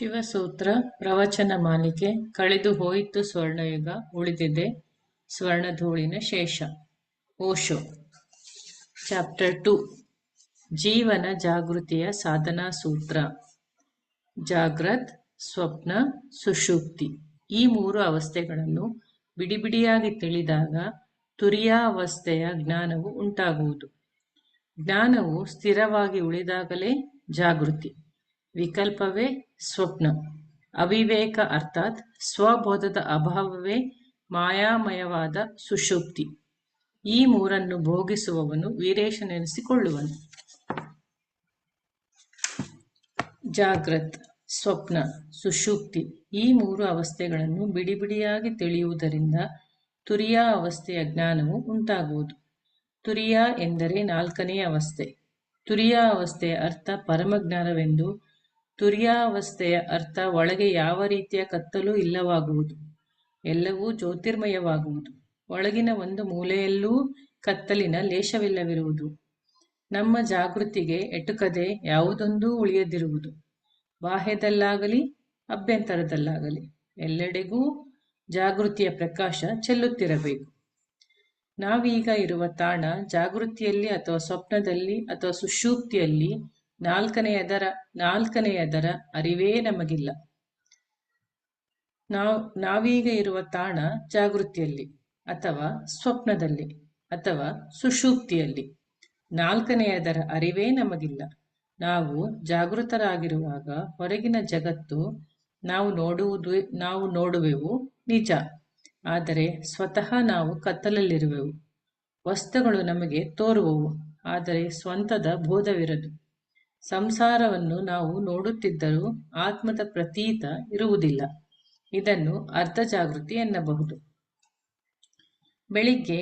ಶಿವಸೂತ್ರ ಪ್ರವಚನ ಮಾಲಿಕೆ ಕಳೆದು ಹೋಯಿತು ಸ್ವರ್ಣಯುಗ ಉಳಿದಿದೆ ಸ್ವರ್ಣಧೂಳಿನ ಶೇಷ. ಓಶೋ. ಚಾಪ್ಟರ್ 2. ಜೀವನ ಜಾಗೃತಿಯ ಸಾಧನಾ ಸೂತ್ರ. ಜಾಗ್ರತ್, ಸ್ವಪ್ನ, ಸುಷುಪ್ತಿ ಈ ಮೂರು ಅವಸ್ಥೆಗಳನ್ನು ಬಿಡಿಬಿಡಿಯಾಗಿ ತಿಳಿದಾಗ ತುರಿಯಾವಸ್ಥೆಯ ಜ್ಞಾನವು ಉಂಟಾಗುವುದು. ಜ್ಞಾನವು ಸ್ಥಿರವಾಗಿ ಉಳಿದಾಗಲೇ ಜಾಗೃತಿ, ವಿಕಲ್ಪವೇ ಸ್ವಪ್ನ, ಅವಿವೇಕ ಅರ್ಥಾತ್ ಸ್ವಬೋಧದ ಅಭಾವವೇ ಮಾಯಾಮಯವಾದ ಸುಷುಪ್ತಿ. ಈ ಮೂರನ್ನು ಭೋಗಿಸುವವನು ವೀರೇಶನೆನಿಸಿಕೊಳ್ಳುವನು. ಜಾಗ್ರತ್, ಸ್ವಪ್ನ, ಸುಷುಪ್ತಿ ಈ ಮೂರು ಅವಸ್ಥೆಗಳನ್ನು ಬಿಡಿಬಿಡಿಯಾಗಿ ತಿಳಿಯುವುದರಿಂದ ತುರಿಯಾ ಅವಸ್ಥೆಯ ಜ್ಞಾನವು ಉಂಟಾಗುವುದು. ತುರಿಯಾ ಎಂದರೆ ನಾಲ್ಕನೆಯ ಅವಸ್ಥೆ. ತುರಿಯಾ ಅವಸ್ಥೆಯ ಅರ್ಥ ಪರಮಜ್ಞಾನವೆಂದು, ತುರಿಯಾವಸ್ಥೆಯ ಅರ್ಥ ಒಳಗೆ ಯಾವ ರೀತಿಯ ಕತ್ತಲೂ ಇಲ್ಲವಾಗುವುದು, ಎಲ್ಲವೂ ಜ್ಯೋತಿರ್ಮಯವಾಗುವುದು, ಒಳಗಿನ ಒಂದು ಮೂಲೆಯಲ್ಲೂ ಕತ್ತಲಿನ ಲೇಷವಿಲ್ಲವಿರುವುದು, ನಮ್ಮ ಜಾಗೃತಿಗೆ ಎಟುಕದೆ ಯಾವುದೊಂದೂ ಉಳಿಯದಿರುವುದು, ಬಾಹ್ಯದಲ್ಲಾಗಲಿ ಅಭ್ಯಂತರದಲ್ಲಾಗಲಿ ಎಲ್ಲೆಡೆಗೂ ಜಾಗೃತಿಯ ಪ್ರಕಾಶ ಚೆಲ್ಲುತ್ತಿರಬೇಕು. ನಾವೀಗ ಇರುವ ತಾಣ ಜಾಗೃತಿಯಲ್ಲಿ ಅಥವಾ ಸ್ವಪ್ನದಲ್ಲಿ ಅಥವಾ ಸುಷುಪ್ತಿಯಲ್ಲಿ ನಾಲ್ಕನೆಯದರ ಅರಿವೇ ನಮಗಿಲ್ಲ. ನಾವೀಗ ಇರುವ ತಾಣ ಜಾಗೃತಿಯಲ್ಲಿ ಅಥವಾ ಸ್ವಪ್ನದಲ್ಲಿ ಅಥವಾ ಸುಷುಪ್ತಿಯಲ್ಲಿ, ನಾಲ್ಕನೆಯದರ ಅರಿವೇ ನಮಗಿಲ್ಲ. ನಾವು ಜಾಗೃತರಾಗಿರುವಾಗ ಹೊರಗಿನ ಜಗತ್ತು ನಾವು ನೋಡುವೆವು ನಿಜ, ಆದರೆ ಸ್ವತಃ ನಾವು ಕತ್ತಲಲ್ಲಿರುವೆವು. ವಸ್ತುಗಳು ನಮಗೆ ತೋರುವವು, ಆದರೆ ಸ್ವಂತದ ಬೋಧವಿರದು. ಸಂಸಾರವನ್ನು ನಾವು ನೋಡುತ್ತಿದ್ದರೂ ಆತ್ಮದ ಪ್ರತೀತ ಇರುವುದಿಲ್ಲ. ಇದನ್ನು ಅರ್ಧ ಜಾಗೃತಿ ಎನ್ನಬಹುದು. ಬೆಳಿಗ್ಗೆ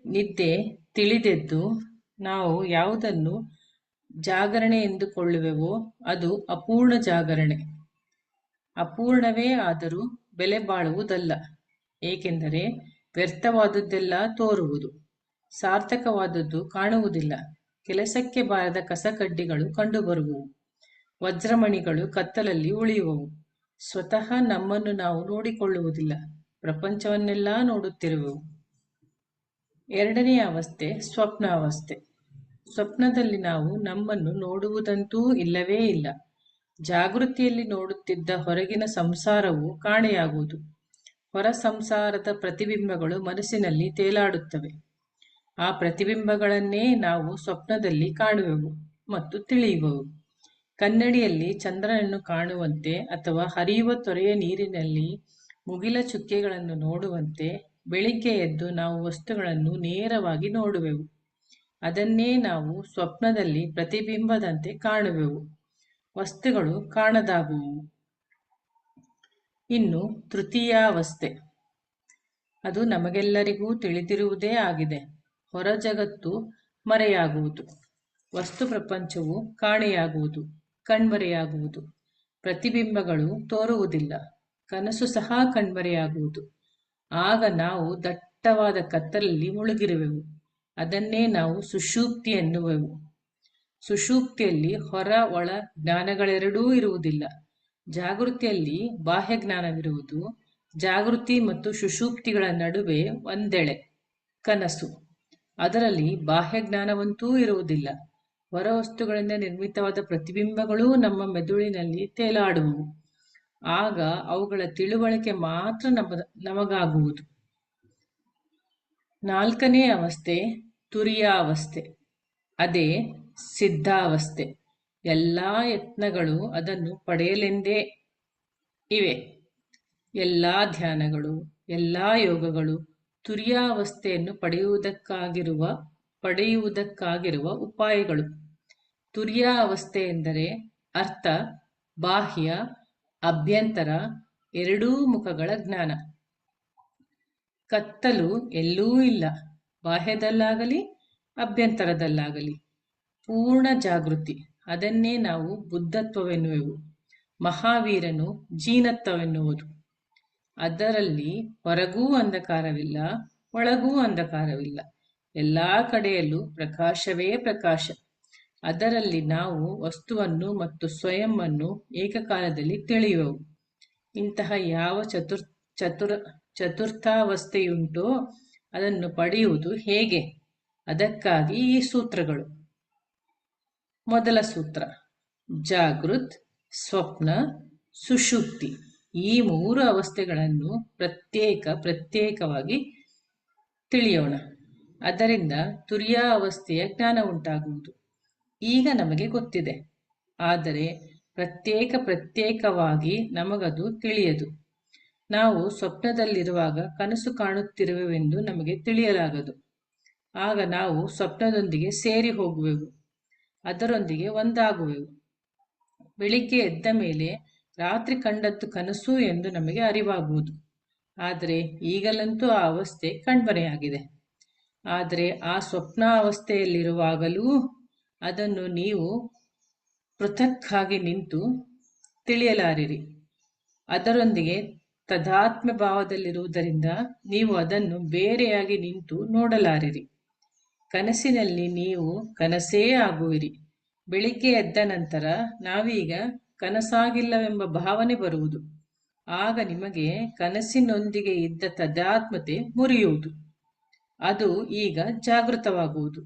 ನಿದ್ದೆ ತಿಳಿದೆದ್ದು ನಾವು ಯಾವುದನ್ನು ಜಾಗರಣೆ ಎಂದುಕೊಳ್ಳುವೆವೋ ಅದು ಅಪೂರ್ಣ ಜಾಗರಣೆ. ಅಪೂರ್ಣವೇ ಆದರೂ ಬೆಲೆ ಬಾಳುವುದಲ್ಲ, ಏಕೆಂದರೆ ವ್ಯರ್ಥವಾದುದೆಲ್ಲ ತೋರುವುದು, ಸಾರ್ಥಕವಾದದ್ದು ಕಾಣುವುದಿಲ್ಲ. ಕೆಲಸಕ್ಕೆ ಬಾರದ ಕಸಕಡ್ಡಿಗಳು ಕಂಡುಬರುವವು, ವಜ್ರಮಣಿಗಳು ಕತ್ತಲಲ್ಲಿ ಉಳಿಯುವವು. ಸ್ವತಃ ನಮ್ಮನ್ನು ನಾವು ನೋಡಿಕೊಳ್ಳುವುದಿಲ್ಲ, ಪ್ರಪಂಚವನ್ನೆಲ್ಲ ನೋಡುತ್ತಿರುವೆವು. ಎರಡನೆಯ ಅವಸ್ಥೆ ಸ್ವಪ್ನ ಅವಸ್ಥೆ. ಸ್ವಪ್ನದಲ್ಲಿ ನಾವು ನಮ್ಮನ್ನು ನೋಡುವುದಂತೂ ಇಲ್ಲವೇ ಇಲ್ಲ. ಜಾಗೃತಿಯಲ್ಲಿ ನೋಡುತ್ತಿದ್ದ ಹೊರಗಿನ ಸಂಸಾರವು ಕಾಣೆಯಾಗುವುದು. ಹೊರ ಸಂಸಾರದ ಪ್ರತಿಬಿಂಬಗಳು ಮನಸ್ಸಿನಲ್ಲಿ ತೇಲಾಡುತ್ತವೆ. ಆ ಪ್ರತಿಬಿಂಬಗಳನ್ನೇ ನಾವು ಸ್ವಪ್ನದಲ್ಲಿ ಕಾಣುವೆವು ಮತ್ತು ತಿಳಿಯುವೆವು. ಕನ್ನಡಿಯಲ್ಲಿ ಚಂದ್ರನನ್ನು ಕಾಣುವಂತೆ ಅಥವಾ ಹರಿಯುವ ತೊರೆಯ ನೀರಿನಲ್ಲಿ ಮುಗಿಲ ಚುಕ್ಕೆಗಳನ್ನು ನೋಡುವಂತೆ ಬೆಳಿಗ್ಗೆ ಎದ್ದು ನಾವು ವಸ್ತುಗಳನ್ನು ನೇರವಾಗಿ ನೋಡುವೆವು. ಅದನ್ನೇ ನಾವು ಸ್ವಪ್ನದಲ್ಲಿ ಪ್ರತಿಬಿಂಬದಂತೆ ಕಾಣುವೆವು. ವಸ್ತುಗಳು ಕಾಣದಾಗುವು. ಇನ್ನು ತೃತೀಯಾವಸ್ಥೆ, ಅದು ನಮಗೆಲ್ಲರಿಗೂ ತಿಳಿದಿರುವುದೇ ಆಗಿದೆ. ಹೊರ ಜಗತ್ತು ಮರೆಯಾಗುವುದು, ವಸ್ತು ಪ್ರಪಂಚವು ಕಾಣೆಯಾಗುವುದು, ಕಣ್ಮರೆಯಾಗುವುದು, ಪ್ರತಿಬಿಂಬಗಳು ತೋರುವುದಿಲ್ಲ, ಕನಸು ಸಹ ಕಣ್ಮರೆಯಾಗುವುದು. ಆಗ ನಾವು ದಟ್ಟವಾದ ಕತ್ತಲಲ್ಲಿ ಮುಳುಗಿರುವೆವು. ಅದನ್ನೇ ನಾವು ಸುಷುಪ್ತಿ ಎನ್ನುವೆವು. ಸುಷುಪ್ತಿಯಲ್ಲಿ ಹೊರ ಒಳ ಜ್ಞಾನಗಳೆರಡೂ ಇರುವುದಿಲ್ಲ. ಜಾಗೃತಿಯಲ್ಲಿ ಬಾಹ್ಯ ಜ್ಞಾನವಿರುವುದು. ಜಾಗೃತಿ ಮತ್ತು ಸುಷುಪ್ತಿಗಳ ನಡುವೆ ಒಂದೆಳೆ ಕನಸು. ಅದರಲ್ಲಿ ಬಾಹ್ಯ ಜ್ಞಾನವಂತೂ ಇರುವುದಿಲ್ಲ. ಹೊರ ವಸ್ತುಗಳಿಂದ ನಿರ್ಮಿತವಾದ ಪ್ರತಿಬಿಂಬಗಳೂ ನಮ್ಮ ಮೆದುಳಿನಲ್ಲಿ ತೇಲಾಡುವವು. ಆಗ ಅವುಗಳ ತಿಳುವಳಿಕೆ ಮಾತ್ರ ನಮಗಾಗುವುದು. ನಾಲ್ಕನೇ ಅವಸ್ಥೆ ತುರಿಯಾವಸ್ಥೆ, ಅದೇ ಸಿದ್ಧಾವಸ್ಥೆ. ಎಲ್ಲ ಯತ್ನಗಳು ಅದನ್ನು ಪಡೆಯಲೆಂದೇ ಇವೆ. ಎಲ್ಲ ಧ್ಯಾನಗಳು, ಎಲ್ಲ ಯೋಗಗಳು ತುರಿಯಾವಸ್ಥೆಯನ್ನು ಪಡೆಯುವುದಕ್ಕಾಗಿರುವ ಉಪಾಯಗಳು. ತುರಿಯಾ ಅವಸ್ಥೆ ಎಂದರೆ ಅರ್ಥ ಬಾಹ್ಯ ಅಭ್ಯಂತರ ಎರಡೂ ಮುಖಗಳ ಜ್ಞಾನ. ಕತ್ತಲು ಎಲ್ಲೂ ಇಲ್ಲ, ಬಾಹ್ಯದಲ್ಲಾಗಲಿ ಅಭ್ಯಂತರದಲ್ಲಾಗಲಿ. ಪೂರ್ಣ ಜಾಗೃತಿ, ಅದನ್ನೇ ನಾವು ಬುದ್ಧತ್ವವೆನ್ನುವೆವು. ಮಹಾವೀರನು ಜೀನತ್ವವೆನ್ನುವುದು. ಅದರಲ್ಲಿ ಹೊರಗೂ ಅಂಧಕಾರವಿಲ್ಲ, ಒಳಗೂ ಅಂಧಕಾರವಿಲ್ಲ. ಎಲ್ಲ ಕಡೆಯಲ್ಲೂ ಪ್ರಕಾಶವೇ ಪ್ರಕಾಶ. ಅದರಲ್ಲಿ ನಾವು ವಸ್ತುವನ್ನು ಮತ್ತು ಸ್ವಯಂವನ್ನು ಏಕಕಾಲದಲ್ಲಿ ತಿಳಿಯುವೆವು. ಇಂತಹ ಯಾವ ಚತುರ್ಥಾವಸ್ಥೆಯುಂಟೋ ಅದನ್ನು ಪಡೆಯುವುದು ಹೇಗೆ? ಅದಕ್ಕಾಗಿ ಈ ಸೂತ್ರಗಳು. ಮೊದಲ ಸೂತ್ರ: ಜಾಗೃತ್, ಸ್ವಪ್ನ, ಸುಷುಪ್ತಿ. ಈ ಮೂರು ಅವಸ್ಥೆಗಳನ್ನು ಪ್ರತ್ಯೇಕವಾಗಿ ತಿಳಿಯೋಣ. ಅದರಿಂದ ತುರ್ಯಾವಸ್ಥೆಯ ಜ್ಞಾನ ಉಂಟಾಗುವುದು. ಈಗ ನಮಗೆ ಗೊತ್ತಿದೆ, ಆದರೆ ಪ್ರತ್ಯೇಕವಾಗಿ ನಮಗದು ತಿಳಿಯದು. ನಾವು ಸ್ವಪ್ನದಲ್ಲಿರುವಾಗ ಕನಸು ಕಾಣುತ್ತಿರುವೆವೆಂದು ನಮಗೆ ತಿಳಿಯಲಾಗದು. ಆಗ ನಾವು ಸ್ವಪ್ನದೊಂದಿಗೆ ಸೇರಿ ಹೋಗುವೆವು, ಅದರೊಂದಿಗೆ ಒಂದಾಗುವೆವು. ಬೆಳಿಗ್ಗೆ ಎದ್ದ ಮೇಲೆ ರಾತ್ರಿ ಕಂಡದ್ದು ಕನಸು ಎಂದು ನಮಗೆ ಅರಿವಾಗುವುದು. ಆದರೆ ಈಗಲಂತೂ ಆ ಅವಸ್ಥೆ ಕಣ್ಮರೆಯಾಗಿದೆ. ಆದರೆ ಆ ಸ್ವಪ್ನಾವಸ್ಥೆಯಲ್ಲಿರುವಾಗಲೂ ಅದನ್ನು ನೀವು ಪೃಥಕ್ಕಾಗಿ ನಿಂತು ತಿಳಿಯಲಾರಿರಿ. ಅದರೊಂದಿಗೆ ತದಾತ್ಮ ಭಾವದಲ್ಲಿರುವುದರಿಂದ ನೀವು ಅದನ್ನು ಬೇರೆಯಾಗಿ ನಿಂತು ನೋಡಲಾರಿರಿ. ಕನಸಿನಲ್ಲಿ ನೀವು ಕನಸೇ ಆಗುವಿರಿ. ಬೆಳಿಗ್ಗೆ ಎದ್ದ ನಂತರ ನಾವೀಗ ಕನಸಾಗಿಲ್ಲವೆಂಬ ಭಾವನೆ ಬರುವುದು. ಆಗ ನಿಮಗೆ ಕನಸಿನೊಂದಿಗೆ ಇದ್ದ ತದಾತ್ಮತೆ ಮುರಿಯುವುದು. ಅದು ಈಗ ಜಾಗೃತವಾಗುವುದು.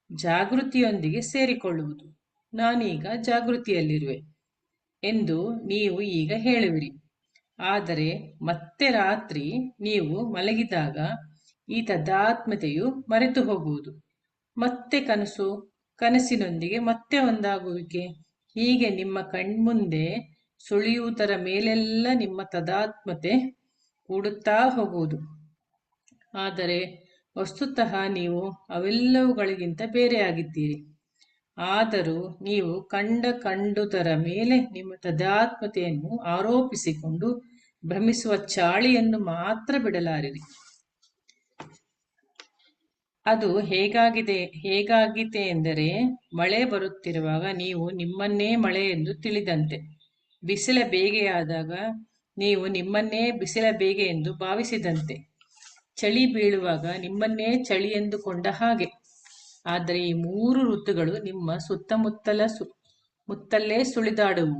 ಜಾಗೃತಿಯೊಂದಿಗೆ ಸೇರಿಕೊಳ್ಳುವುದು. ನಾನೀಗ ಜಾಗೃತಿಯಲ್ಲಿರುವೆ ಎಂದು ನೀವು ಈಗ ಹೇಳುವಿರಿ. ಆದರೆ ಮತ್ತೆ ರಾತ್ರಿ ನೀವು ಮಲಗಿದಾಗ ಈ ತದಾತ್ಮತೆಯು ಮರೆತು ಹೋಗುವುದು. ಮತ್ತೆ ಕನಸಿನೊಂದಿಗೆ ಮತ್ತೆ ಒಂದಾಗುವಿಕೆ. ಹೀಗೆ ನಿಮ್ಮ ಕಣ್ಮುಂದೆ ಸುಳಿಯುವುದರ ಮೇಲೆಲ್ಲ ನಿಮ್ಮ ತದಾತ್ಮತೆ ಕೂಡುತ್ತಾ ಹೋಗುವುದು. ಆದರೆ ವಸ್ತುತಃ ನೀವು ಅವೆಲ್ಲವುಗಳಿಗಿಂತ ಬೇರೆಯಾಗಿದ್ದೀರಿ. ಆದರೂ ನೀವು ಕಂಡುದರ ಮೇಲೆ ನಿಮ್ಮ ತದಾತ್ಮತೆಯನ್ನು ಆರೋಪಿಸಿಕೊಂಡು ಭ್ರಮಿಸುವ ಚಾಳಿಯನ್ನು ಮಾತ್ರ ಬಿಡಲಾರಿರಿ. ಅದು ಹೇಗಾಗಿದೆ ಎಂದರೆ, ಮಳೆ ಬರುತ್ತಿರುವಾಗ ನೀವು ನಿಮ್ಮನ್ನೇ ಮಳೆ ಎಂದು ತಿಳಿದಂತೆ. ಬಿಸಿಲ ಬೇಗೆಯಾದಾಗ ನೀವು ನಿಮ್ಮನ್ನೇ ಬಿಸಿಲ ಬೇಗೆ ಎಂದು ಭಾವಿಸಿದಂತೆ. ಚಳಿ ಬೀಳುವಾಗ ನಿಮ್ಮನ್ನೇ ಚಳಿ ಎಂದುಕೊಂಡ ಹಾಗೆ. ಆದರೆ ಈ ಮೂರು ಋತುಗಳು ನಿಮ್ಮ ಮುತ್ತಲ್ಲೇ ಸುಳಿದಾಡುವು.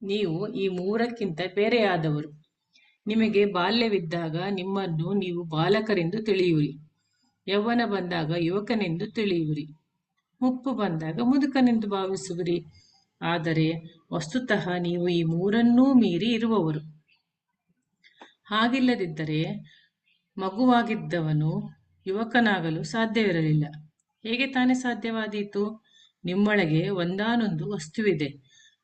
ನೀವು ಈ ಮೂರಕ್ಕಿಂತ ಬೇರೆಯಾದವರು. ನಿಮಗೆ ಬಾಲ್ಯವಿದ್ದಾಗ ನಿಮ್ಮನ್ನು ನೀವು ಬಾಲಕರೆಂದು ತಿಳಿಯುವಿರಿ. ಯೌವನ ಬಂದಾಗ ಯುವಕನೆಂದು ತಿಳಿಯುವಿರಿ. ಮುಪ್ಪು ಬಂದಾಗ ಮುದುಕನೆಂದು ಭಾವಿಸುವಿರಿ. ಆದರೆ ವಸ್ತುತಃ ನೀವು ಈ ಮೂರನ್ನೂ ಮೀರಿ ಇರುವವರು. ಹಾಗಿಲ್ಲದಿದ್ದರೆ ಮಗುವಾಗಿದ್ದವನು ಯುವಕನಾಗಲು ಸಾಧ್ಯವಿರಲಿಲ್ಲ. ಹೇಗೆ ತಾನೇ ಸಾಧ್ಯವಾದೀತು? ನಿಮ್ಮೊಳಗೆ ಒಂದಾನೊಂದು ವಸ್ತುವಿದೆ.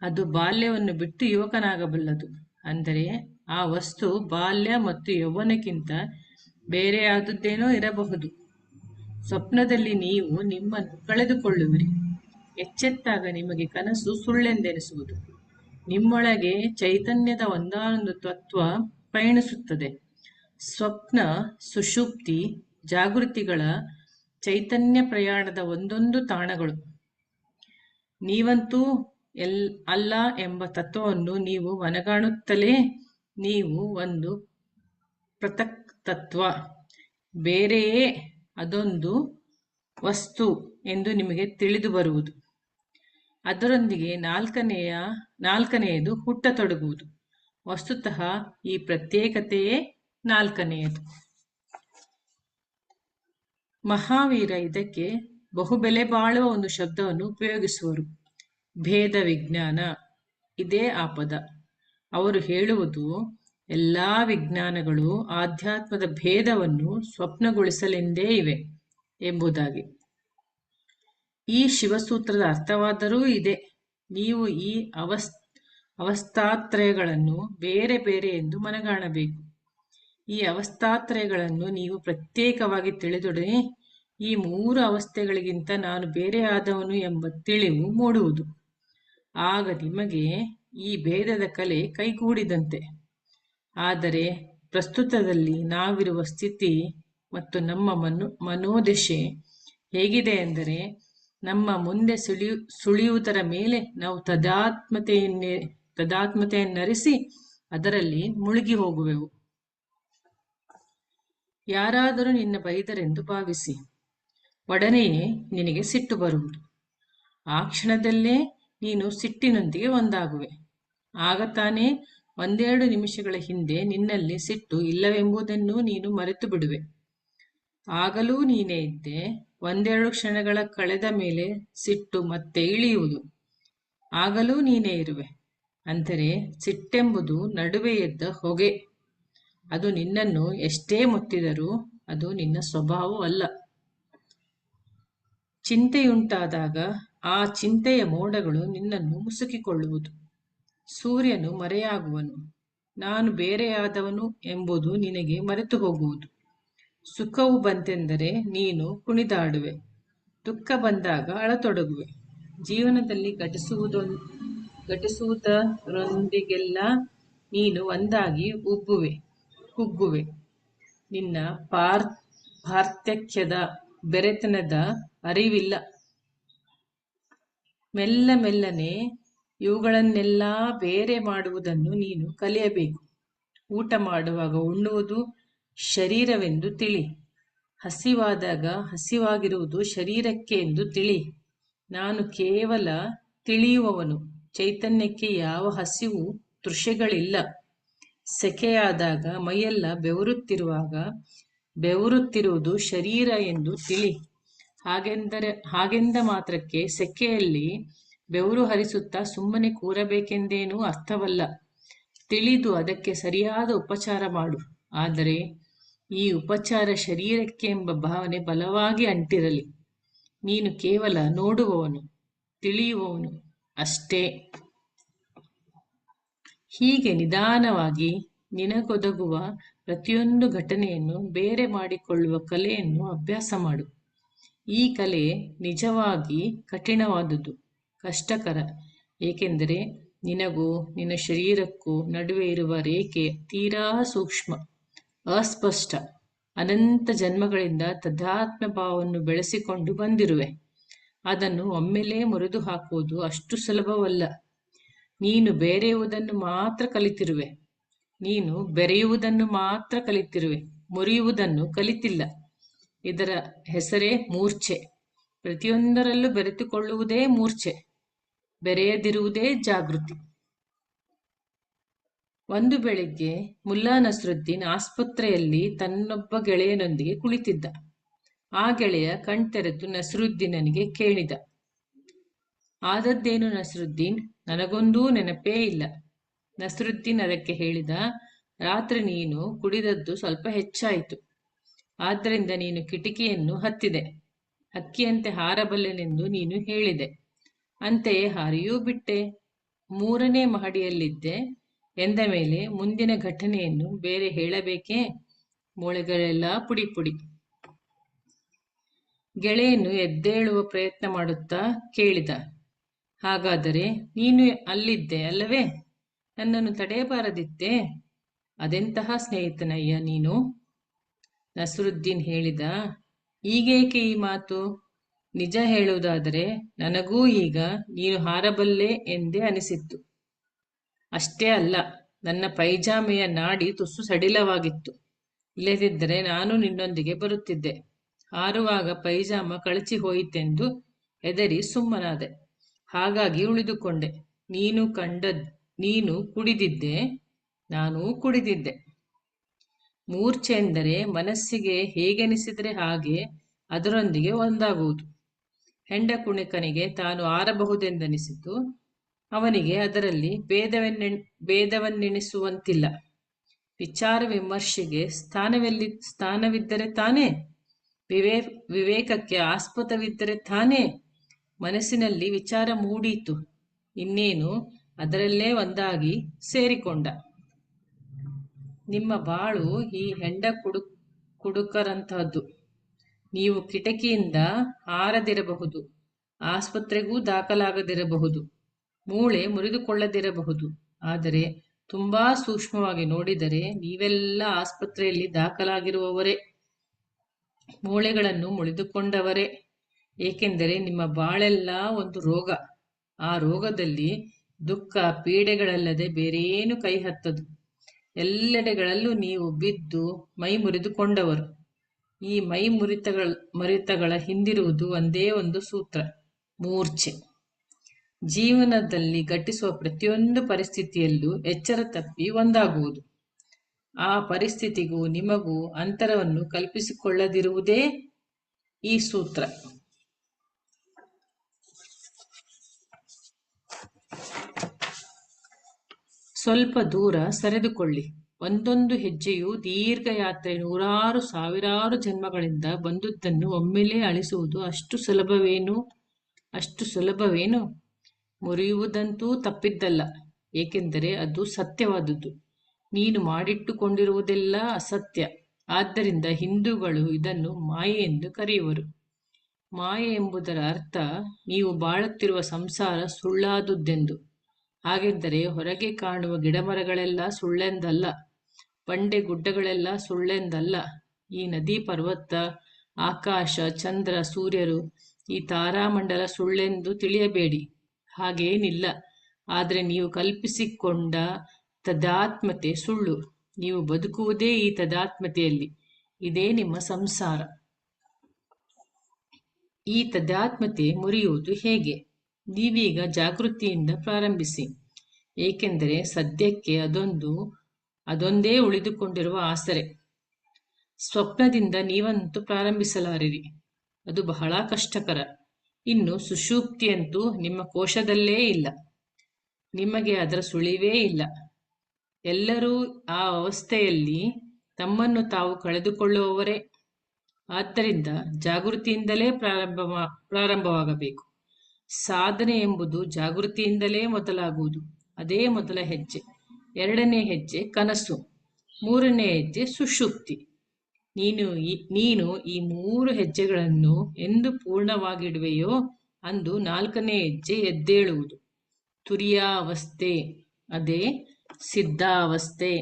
ಅದು ಬಾಲ್ಯವನ್ನು ಬಿಟ್ಟು ಯುವಕನಾಗಬಲ್ಲದು. ಅಂದರೆ ಆ ವಸ್ತು ಬಾಲ್ಯ ಮತ್ತು ಯೌವನಕ್ಕಿಂತ ಬೇರೆಯಾದದ್ದೇನೋ ಇರಬಹುದು. ಸ್ವಪ್ನದಲ್ಲಿ ನೀವು ನಿಮ್ಮನ್ನು ಕಳೆದುಕೊಳ್ಳುವಿರಿ. ಎಚ್ಚೆತ್ತಾಗ ನಿಮಗೆ ಕನಸು ಸುಳ್ಳೆಂದೆನಿಸುವುದು. ನಿಮ್ಮೊಳಗೆ ಚೈತನ್ಯದ ಒಂದಾನೊಂದು ತತ್ವ ಪಯಣಿಸುತ್ತದೆ. ಸ್ವಪ್ನ, ಸುಷುಪ್ತಿ, ಜಾಗೃತಿಗಳ ಚೈತನ್ಯ ಪ್ರಯಾಣದ ಒಂದೊಂದು ತಾಣಗಳು. ನೀವಂತೂ ಅಲ್ಲ ಎಂಬ ತತ್ವವನ್ನು ನೀವು ಮನಗಾಣುತ್ತಲೇ ನೀವು ಒಂದು ಪೃಥಕ್ ತತ್ವ, ಬೇರೆಯೇ ಅದೊಂದು ವಸ್ತು ಎಂದು ನಿಮಗೆ ತಿಳಿದು ಬರುವುದು. ಅದರೊಂದಿಗೆ ನಾಲ್ಕನೆಯದು ಹುಟ್ಟತೊಡಗುವುದು. ವಸ್ತುತಃ ಈ ಪ್ರತ್ಯೇಕತೆಯೇ ನಾಲ್ಕನೆಯದು. ಮಹಾವೀರ ಇದಕ್ಕೆ ಬಹುಬೆಲೆ ಬಾಳುವ ಒಂದು ಶಬ್ದವನ್ನು ಉಪಯೋಗಿಸುವರು: ಭೇದ ವಿಜ್ಞಾನ. ಇದೇ ಆ ಪದ. ಅವರು ಹೇಳುವುದು, ಎಲ್ಲಾ ವಿಜ್ಞಾನಗಳು ಆಧ್ಯಾತ್ಮದ ಭೇದವನ್ನು ಸ್ವಪ್ನಗೊಳಿಸಲೆಂದೇ ಇವೆ ಎಂಬುದಾಗಿ. ಈ ಶಿವಸೂತ್ರದ ಅರ್ಥವಾದರೂ ಇದೆ. ನೀವು ಈ ಅವಸ್ಥಾತ್ರಯಗಳನ್ನು ಬೇರೆ ಬೇರೆ ಎಂದು ಮನಗಾಣಬೇಕು. ಈ ಅವಸ್ಥಾತ್ರಯಗಳನ್ನು ನೀವು ಪ್ರತ್ಯೇಕವಾಗಿ ತಿಳಿದೊಡನೆ ಈ ಮೂರು ಅವಸ್ಥೆಗಳಿಗಿಂತ ನಾನು ಬೇರೆಯಾದವನು ಎಂಬ ತಿಳಿವು ಮೂಡುವುದು. ಆಗ ನಿಮಗೆ ಈ ಭೇದದ ಕಲೆ ಕೈಗೂಡಿದಂತೆ. ಆದರೆ ಪ್ರಸ್ತುತದಲ್ಲಿ ನಾವಿರುವ ಸ್ಥಿತಿ ಮತ್ತು ನಮ್ಮ ಮನೋದಶೆ ಹೇಗಿದೆ ಎಂದರೆ, ನಮ್ಮ ಮುಂದೆ ಸುಳಿಯುವುದರ ಮೇಲೆ ನಾವು ತದಾತ್ಮತೆಯನ್ನರಿಸಿ ಅದರಲ್ಲಿ ಮುಳುಗಿ ಹೋಗುವೆವು. ಯಾರಾದರೂ ನಿನ್ನ ಬೈದರೆಂದು ಭಾವಿಸಿ. ಒಡನೆಯೇ ನಿನಗೆ ಸಿಟ್ಟು ಬರುವುದು. ಆ ಕ್ಷಣದಲ್ಲೇ ನೀನು ಸಿಟ್ಟಿನೊಂದಿಗೆ ಒಂದಾಗುವೆ. ಆಗ ತಾನೇ ಒಂದೆರಡು ನಿಮಿಷಗಳ ಹಿಂದೆ ನಿನ್ನಲ್ಲಿ ಸಿಟ್ಟು ಇಲ್ಲವೆಂಬುದನ್ನು ನೀನು ಮರೆತು ಬಿಡುವೆ. ಆಗಲೂ ನೀನೇ ಇದ್ದೆ. ಒಂದೆರಡು ಕ್ಷಣಗಳ ಕಳೆದ ಮೇಲೆ ಸಿಟ್ಟು ಮತ್ತೆ ಇಳಿಯುವುದು. ಆಗಲೂ ನೀನೇ ಇರುವೆ. ಅಂದರೆ ಸಿಟ್ಟೆಂಬುದು ನಡುವೆ ಎದ್ದ ಹೊಗೆ. ಅದು ನಿನ್ನನ್ನು ಎಷ್ಟೇ ಮುತ್ತಿದರೂ ಅದು ನಿನ್ನ ಸ್ವಭಾವವಲ್ಲ. ಚಿಂತೆಯುಂಟಾದಾಗ ಆ ಚಿಂತೆಯ ಮೋಡಗಳು ನಿನ್ನನ್ನು ಮುಸುಕಿಕೊಳ್ಳುವುದು. ಸೂರ್ಯನು ಮರೆಯಾಗುವನು. ನಾನು ಬೇರೆಯಾದವನು ಎಂಬುದು ನಿನಗೆ ಮರೆತು ಹೋಗುವುದು. ಸುಖವು ಬಂತೆಂದರೆ ನೀನು ಕುಣಿದಾಡುವೆ. ದುಃಖ ಬಂದಾಗ ಅಳತೊಡಗುವೆ. ಜೀವನದಲ್ಲಿ ಘಟಿಸುವುದರೊಂದಿಗೆಲ್ಲ ನೀನು ಒಂದಾಗಿ ಕುಗ್ಗುವೆ. ನಿನ್ನ ಪಾರ್ಥಕ್ಯದ ಬೆರೆತನದ ಅರಿವಿಲ್ಲ. ಮೆಲ್ಲನೆ ಇವುಗಳನ್ನೆಲ್ಲ ಬೇರೆ ಮಾಡುವುದನ್ನು ನೀನು ಕಲಿಯಬೇಕು. ಊಟ ಮಾಡುವಾಗ ಉಣ್ಣುವುದು ಶರೀರವೆಂದು ತಿಳಿ. ಹಸಿವಾದಾಗ ಹಸಿವಾಗಿರುವುದು ಶರೀರಕ್ಕೆ ಎಂದು ತಿಳಿ. ನಾನು ಕೇವಲ ತಿಳಿಯುವವನು. ಚೈತನ್ಯಕ್ಕೆ ಯಾವ ಹಸಿವು ತೃಷೆಗಳಿಲ್ಲ. ಸೆಕೆಯಾದಾಗ ಮೈಯೆಲ್ಲ ಬೆವರುತ್ತಿರುವುದು ಶರೀರ ಎಂದು ತಿಳಿ. ಹಾಗೆಂದ ಮಾತ್ರಕ್ಕೆ ಸೆಕೆಯಲ್ಲಿ ಬೆವರು ಹರಿಸುತ್ತಾ ಸುಮ್ಮನೆ ಕೂರಬೇಕೆಂದೇನೂ ಅರ್ಥವಲ್ಲ. ತಿಳಿದು ಅದಕ್ಕೆ ಸರಿಯಾದ ಉಪಚಾರ ಮಾಡು. ಆದರೆ ಈ ಉಪಚಾರ ಶರೀರಕ್ಕೆ ಎಂಬ ಭಾವನೆ ಬಲವಾಗಿ ಅಂಟಿರಲಿ. ನೀನು ಕೇವಲ ನೋಡುವವನು, ತಿಳಿಯುವವನು ಅಷ್ಟೇ. ಹೀಗೆ ನಿಧಾನವಾಗಿ ನಿನಗೊದಗುವ ಪ್ರತಿಯೊಂದು ಘಟನೆಯನ್ನು ಬೇರೆ ಮಾಡಿಕೊಳ್ಳುವ ಕಲೆಯನ್ನು ಅಭ್ಯಾಸ ಮಾಡು. ಈ ಕಲೆ ನಿಜವಾಗಿ ಕಠಿಣವಾದುದು, ಕಷ್ಟಕರ. ಏಕೆಂದರೆ ನಿನಗೂ ನಿನ್ನ ಶರೀರಕ್ಕೂ ನಡುವೆ ಇರುವ ರೇಖೆ ತೀರಾ ಸೂಕ್ಷ್ಮ, ಅಸ್ಪಷ್ಟ. ಅನಂತ ಜನ್ಮಗಳಿಂದ ತದಾತ್ಮ ಭಾವವನ್ನು ಬೆಳೆಸಿಕೊಂಡು ಬಂದಿರುವೆ. ಅದನ್ನು ಒಮ್ಮೆಲೇ ಮುರಿದು ಹಾಕುವುದು ಅಷ್ಟು ಸುಲಭವಲ್ಲ. ನೀನು ಬೇರೆಯುವುದನ್ನು ಮಾತ್ರ ಕಲಿತಿರುವೆ. ನೀನು ಬೆರೆಯುವುದನ್ನು ಮಾತ್ರ ಕಲಿತಿರುವೆ, ಮುರಿಯುವುದನ್ನು ಕಲಿತಿಲ್ಲ. ಇದರ ಹೆಸರೇ ಮೂರ್ಛೆ. ಪ್ರತಿಯೊಂದರಲ್ಲೂ ಬೆರೆತುಕೊಳ್ಳುವುದೇ ಮೂರ್ಛೆ, ಬೆರೆಯದಿರುವುದೇ ಜಾಗೃತಿ. ಒಂದು ಬೆಳಿಗ್ಗೆ ಮುಲ್ಲಾ ನಸ್ರುದ್ದೀನ್ ಆಸ್ಪತ್ರೆಯಲ್ಲಿ ತನ್ನೊಬ್ಬ ಗೆಳೆಯನೊಂದಿಗೆ ಕುಳಿತಿದ್ದ. ಆ ಗೆಳೆಯ ಕಣ್ತೆರೆದು ನಸ್ರುದ್ದೀನನಿಗೆ ಕೇಳಿದ, ಆದದ್ದೇನು ನಸ್ರುದ್ದೀನ್? ನನಗೊಂದೂ ನೆನಪೇ ಇಲ್ಲ. ನಸ್ರುದ್ದೀನ್ ಅದಕ್ಕೆ ಹೇಳಿದ, ರಾತ್ರಿ ನೀನು ಕುಡಿದದ್ದು ಸ್ವಲ್ಪ ಹೆಚ್ಚಾಯಿತು. ಆದ್ದರಿಂದ ನೀನು ಕಿಟಕಿಯನ್ನು ಹತ್ತಿದೆ. ಹಕ್ಕಿಯಂತೆ ಹಾರಬಲ್ಲೆನೆಂದು ನೀನು ಹೇಳಿದೆ. ಅಂತೆಯೇ ಹಾರಿಯೂ ಬಿಟ್ಟೆ. 3ನೇ ಮಹಡಿಯಲ್ಲಿದ್ದೆ ಎಂದ ಮೇಲೆ ಮುಂದಿನ ಘಟನೆಯನ್ನು ಬೇರೆ ಹೇಳಬೇಕೇ? ಮೂಳೆಗಳೆಲ್ಲ ಪುಡಿ ಪುಡಿ. ಗೆಳೆಯನು ಎದ್ದೇಳುವ ಪ್ರಯತ್ನ ಮಾಡುತ್ತಾ ಕೇಳಿದ, ಹಾಗಾದರೆ ನೀನು ಅಲ್ಲಿದ್ದೆ ಅಲ್ಲವೇ? ನನ್ನನ್ನು ತಡೆಯಬಾರದಿತ್ತೇ? ಅದೆಂತಹ ಸ್ನೇಹಿತನಯ್ಯ ನೀನು? ನಸ್ರುದ್ದೀನ್ ಹೇಳಿದ, ಈಗೇಕೆ ಈ ಮಾತು? ನಿಜ ಹೇಳುವುದಾದರೆ ನನಗೂ ಈಗ ನೀನು ಹಾರಬಲ್ಲೆ ಎಂದೇ ಅನಿಸಿತ್ತು. ಅಷ್ಟೇ ಅಲ್ಲ, ನನ್ನ ಪೈಜಾಮೆಯ ನಾಡಿ ತುಸು ಸಡಿಲವಾಗಿತ್ತು. ಇಲ್ಲದಿದ್ದರೆ ನಾನು ನಿನ್ನೊಂದಿಗೆ ಬರುತ್ತಿದ್ದೆ. ಹಾರುವಾಗ ಪೈಜಾಮ ಕಳಚಿ ಹೋಯಿತೆಂದು ಹೆದರಿ ಸುಮ್ಮನಾದೆ. ಹಾಗಾಗಿ ಉಳಿದುಕೊಂಡೆ. ನೀನು ಕುಡಿದಿದ್ದೆ, ನಾನೂ ಕುಡಿದಿದ್ದೆ. ಮೂರ್ಛೆ ಎಂದರೆ ಮನಸ್ಸಿಗೆ ಹೇಗೆನಿಸಿದರೆ ಹಾಗೆ ಅದರೊಂದಿಗೆ ಒಂದಾಗುವುದು. ಹೆಂಡ ಕುಣಿಕನಿಗೆ ತಾನು ಆರಬಹುದೆಂದನಿಸಿತು. ಅವನಿಗೆ ಅದರಲ್ಲಿ ಭೇದವನ್ನೆಣಿಸುವಂತಿಲ್ಲ. ವಿಚಾರ ವಿಮರ್ಶೆಗೆ ಸ್ಥಾನವಿದ್ದರೆ ತಾನೇ, ವಿವೇಕಕ್ಕೆ ಆಸ್ಪದವಿದ್ದರೆ ತಾನೇ ಮನಸ್ಸಿನಲ್ಲಿ ವಿಚಾರ ಮೂಡೀತು. ಇನ್ನೇನು ಅದರಲ್ಲೇ ಒಂದಾಗಿ ಸೇರಿಕೊಂಡ. ನಿಮ್ಮ ಬಾಳು ಈ ಹೆಂಡ ಕುಡುಕರಂತಹದ್ದು. ನೀವು ಕಿಟಕಿಯಿಂದ ಹಾರದಿರಬಹುದು, ಆಸ್ಪತ್ರೆಗೂ ದಾಖಲಾಗದಿರಬಹುದು, ಮೂಳೆ ಮುರಿದುಕೊಳ್ಳದಿರಬಹುದು. ಆದರೆ ತುಂಬಾ ಸೂಕ್ಷ್ಮವಾಗಿ ನೋಡಿದರೆ ನೀವೆಲ್ಲ ಆಸ್ಪತ್ರೆಯಲ್ಲಿ ದಾಖಲಾಗಿರುವವರೇ, ಮೂಳೆಗಳನ್ನು ಮುರಿದುಕೊಂಡವರೇ. ಏಕೆಂದರೆ ನಿಮ್ಮ ಬಾಳೆಲ್ಲ ಒಂದು ರೋಗ. ಆ ರೋಗದಲ್ಲಿ ದುಃಖ ಪೀಡೆಗಳಲ್ಲದೆ ಬೇರೇನು ಕೈ ಹತ್ತದು. ಎಲ್ಲೆಡೆಗಳಲ್ಲೂ ನೀವು ಬಿದ್ದು ಮೈ ಮುರಿದುಕೊಂಡವರು. ಈ ಮೈ ಮುರಿತಗಳ ಹಿಂದಿರುವುದು ಒಂದೇ ಒಂದು ಸೂತ್ರ, ಮೂರ್ಛೆ. ಜೀವನದಲ್ಲಿ ಘಟಿಸುವ ಪ್ರತಿಯೊಂದು ಪರಿಸ್ಥಿತಿಯಲ್ಲೂ ಎಚ್ಚರ ತಪ್ಪಿ ಒಂದಾಗುವುದು. ಆ ಪರಿಸ್ಥಿತಿಗೂ ನಿಮಗೂ ಅಂತರವನ್ನು ಕಲ್ಪಿಸಿಕೊಳ್ಳದಿರುವುದೇ ಈ ಸೂತ್ರ. ಸ್ವಲ್ಪ ದೂರ ಸರಿದುಕೊಳ್ಳಿ. ಒಂದೊಂದು ಹೆಜ್ಜೆಯು ದೀರ್ಘ ಯಾತ್ರೆ, ನೂರಾರು ಸಾವಿರಾರು ಜನ್ಮಗಳಿಂದ ಬಂದುದನ್ನು ಒಮ್ಮೆಲೇ ಅಳಿಸುವುದು ಅಷ್ಟು ಸುಲಭವೇನು? ಮುರಿಯುವುದಂತೂ ತಪ್ಪಿದ್ದಲ್ಲ, ಏಕೆಂದರೆ ಅದು ಸತ್ಯವಾದುದು. ನೀನು ಮಾಡಿಟ್ಟುಕೊಂಡಿರುವುದೆಲ್ಲ ಅಸತ್ಯ. ಆದ್ದರಿಂದ ಹಿಂದೂಗಳು ಇದನ್ನು ಮಾಯೆ ಎಂದು ಕರೆಯುವರು. ಮಾಯೆ ಎಂಬುದರ ಅರ್ಥ ನೀವು ಬಾಳುತ್ತಿರುವ ಸಂಸಾರ ಸುಳ್ಳಾದುದೆಂದು. ಹಾಗೆಂದರೆ ಹೊರಗೆ ಕಾಣುವ ಗಿಡಮರಗಳೆಲ್ಲ ಸುಳ್ಳೆಂದಲ್ಲ, ಬಂಡೆ ಗುಡ್ಡಗಳೆಲ್ಲ ಸುಳ್ಳೆಂದಲ್ಲ, ಈ ನದಿ ಪರ್ವತ, ಆಕಾಶ, ಚಂದ್ರ, ಸೂರ್ಯರು, ಈ ತಾರಾಮಂಡಲ ಸುಳ್ಳೆಂದು ತಿಳಿಯಬೇಡಿ. ಹಾಗೇನಿಲ್ಲ. ಆದರೆ ನೀವು ಕಲ್ಪಿಸಿಕೊಂಡ ತದಾತ್ಮತೆ ಸುಳ್ಳು. ನೀವು ಬದುಕುವುದೇ ಈ ತದಾತ್ಮತೆಯಲ್ಲಿ. ಇದೇ ನಿಮ್ಮ ಸಂಸಾರ. ಈ ತದಾತ್ಮತೆ ಮುರಿಯುವುದು ಹೇಗೆ? ನೀವೀಗ ಜಾಗೃತಿಯಿಂದ ಪ್ರಾರಂಭಿಸಿ. ಏಕೆಂದರೆ ಸದ್ಯಕ್ಕೆ ಅದೊಂದೇ ಉಳಿದುಕೊಂಡಿರುವ ಆಸರೆ. ಸ್ವಪ್ನದಿಂದ ನೀವಂತೂ ಪ್ರಾರಂಭಿಸಲಾರಿರಿ, ಅದು ಬಹಳ ಕಷ್ಟಕರ. ಇನ್ನು ಸುಷುಪ್ತಿಯಂತೂ ನಿಮ್ಮ ಕೋಶದಲ್ಲೇ ಇಲ್ಲ, ನಿಮಗೆ ಅದರ ಸುಳಿವೇ ಇಲ್ಲ. ಎಲ್ಲರೂ ಆ ಅವಸ್ಥೆಯಲ್ಲಿ ತಮ್ಮನ್ನು ತಾವು ಕಳೆದುಕೊಳ್ಳುವವರೇ. ಆದ್ದರಿಂದ ಜಾಗೃತಿಯಿಂದಲೇ ಪ್ರಾರಂಭವಾಗಬೇಕು. ಸಾಧನೆ ಎಂಬುದು ಜಾಗೃತಿಯಿಂದಲೇ ಮೊದಲಾಗುವುದು. ಅದೇ ಮೊದಲ ಹೆಜ್ಜೆ. ಎರಡನೇ ಹೆಜ್ಜೆ ಕನಸು. ಮೂರನೇ ಹೆಜ್ಜೆ ಸುಷುಪ್ತಿ. ನೀನು ಈ 3 ಹೆಜ್ಜೆಗಳನ್ನು ಎಂದು ಪೂರ್ಣವಾಗಿಡುವೆಯೋ ಅಂದು 4ನೇ ಹೆಜ್ಜೆ ಎದ್ದೇಳುವುದು. ತುರಿಯಾವಸ್ಥೆ, ಅದೇ ಸಿದ್ಧಾವಸ್ಥೆ.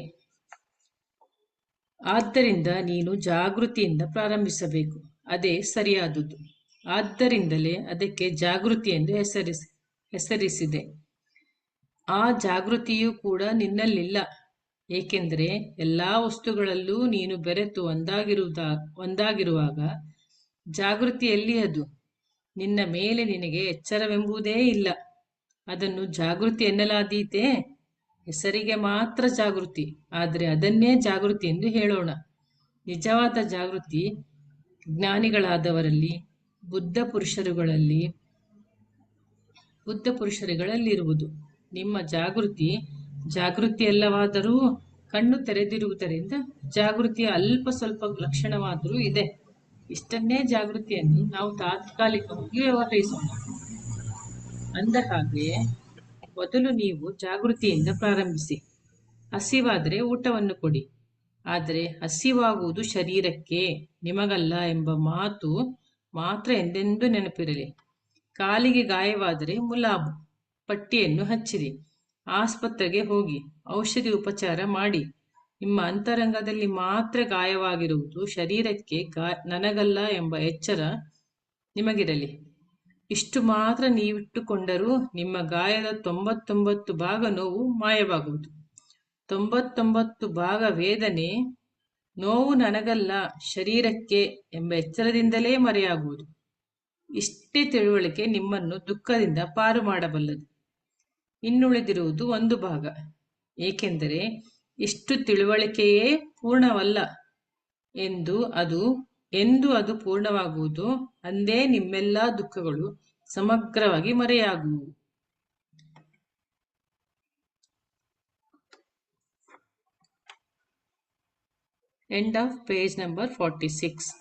ಆದ್ದರಿಂದ ನೀನು ಜಾಗೃತಿಯಿಂದ ಪ್ರಾರಂಭಿಸಬೇಕು. ಅದೇ ಸರಿಯಾದುದು. ಆದ್ದರಿಂದಲೇ ಅದಕ್ಕೆ ಜಾಗೃತಿ ಎಂದು ಹೆಸರಿಸಿದೆ. ಆ ಜಾಗೃತಿಯೂ ಕೂಡ ನಿನ್ನಲ್ಲಿಲ್ಲ. ಏಕೆಂದರೆ ಎಲ್ಲಾ ವಸ್ತುಗಳಲ್ಲೂ ನೀನು ಬೆರೆತು ಒಂದಾಗಿರುವಾಗ ಜಾಗೃತಿಯಲ್ಲಿ ಅದು. ನಿನ್ನ ಮೇಲೆ ನಿನಗೆ ಎಚ್ಚರವೆಂಬುದೇ ಇಲ್ಲ. ಅದನ್ನು ಜಾಗೃತಿ ಎನ್ನಲಾದೀತೆ? ಹೆಸರಿಗೆ ಮಾತ್ರ ಜಾಗೃತಿ, ಆದರೆ ಅದನ್ನೇ ಜಾಗೃತಿ ಎಂದು ಹೇಳೋಣ. ನಿಜವಾದ ಜಾಗೃತಿ ಜ್ಞಾನಿಗಳಾದವರಲ್ಲಿ, ಬುದ್ಧ ಪುರುಷರುಗಳಲ್ಲಿರುವುದು. ನಿಮ್ಮ ಜಾಗೃತಿಯಲ್ಲವಾದರೂ ಕಣ್ಣು ತೆರೆದಿರುವುದರಿಂದ ಜಾಗೃತಿಯ ಅಲ್ಪ ಸ್ವಲ್ಪ ಲಕ್ಷಣವಾದರೂ ಇದೆ. ಇಷ್ಟನ್ನೇ ಜಾಗೃತಿಯನ್ನು ನಾವು ತಾತ್ಕಾಲಿಕವಾಗಿ ವ್ಯವಹರಿಸೋಣ. ಅಂದ ಹಾಗೆ ಮೊದಲು ನೀವು ಜಾಗೃತಿಯಿಂದ ಪ್ರಾರಂಭಿಸಿ. ಹಸಿವಾದರೆ ಊಟವನ್ನು ಕೊಡಿ. ಆದರೆ ಹಸಿವಾಗುವುದು ಶರೀರಕ್ಕೆ, ನಿಮಗಲ್ಲ ಎಂಬ ಮಾತು ಮಾತ್ರ ಎಂದೆಂದೂ ನೆನಪಿರಲಿ. ಕಾಲಿಗೆ ಗಾಯವಾದರೆ ಮುಲಾಬು ಪಟ್ಟಿಯನ್ನು ಹಚ್ಚಿರಿ. ಆಸ್ಪತ್ರೆಗೆ ಹೋಗಿ ಔಷಧಿ ಉಪಚಾರ ಮಾಡಿ. ನಿಮ್ಮ ಅಂತರಂಗದಲ್ಲಿ ಮಾತ್ರ ಗಾಯವಾಗಿರುವುದು, ಶರೀರಕ್ಕೆ ನನಗಲ್ಲ ಎಂಬ ಎಚ್ಚರ ನಿಮಗಿರಲಿ. ಇಷ್ಟು ಮಾತ್ರ ನೀವಿಟ್ಟುಕೊಂಡರೂ ನಿಮ್ಮ ಗಾಯದ 99 ಭಾಗ ನೋವು ಮಾಯವಾಗುವುದು. 99 ಭಾಗ ವೇದನೆ, ನೋವು ನನಗಲ್ಲ ಶರೀರಕ್ಕೆ ಎಂಬ ಎಚ್ಚರದಿಂದಲೇ ಮರೆಯಾಗುವುದು. ಇಷ್ಟೇ ತಿಳುವಳಿಕೆ ನಿಮ್ಮನ್ನು ದುಃಖದಿಂದ ಪಾರು ಮಾಡಬಲ್ಲದು. ಇನ್ನುಳಿದಿರುವುದು 1 ಭಾಗ. ಏಕೆಂದರೆ ಇಷ್ಟು ತಿಳುವಳಿಕೆಯೇ ಪೂರ್ಣವಲ್ಲ. ಎಂದು ಅದು ಪೂರ್ಣವಾಗುವುದು, ಅಂದೇ ನಿಮ್ಮೆಲ್ಲ ದುಃಖಗಳು ಸಮಗ್ರವಾಗಿ ಮರೆಯಾಗುವು. End of page number 46.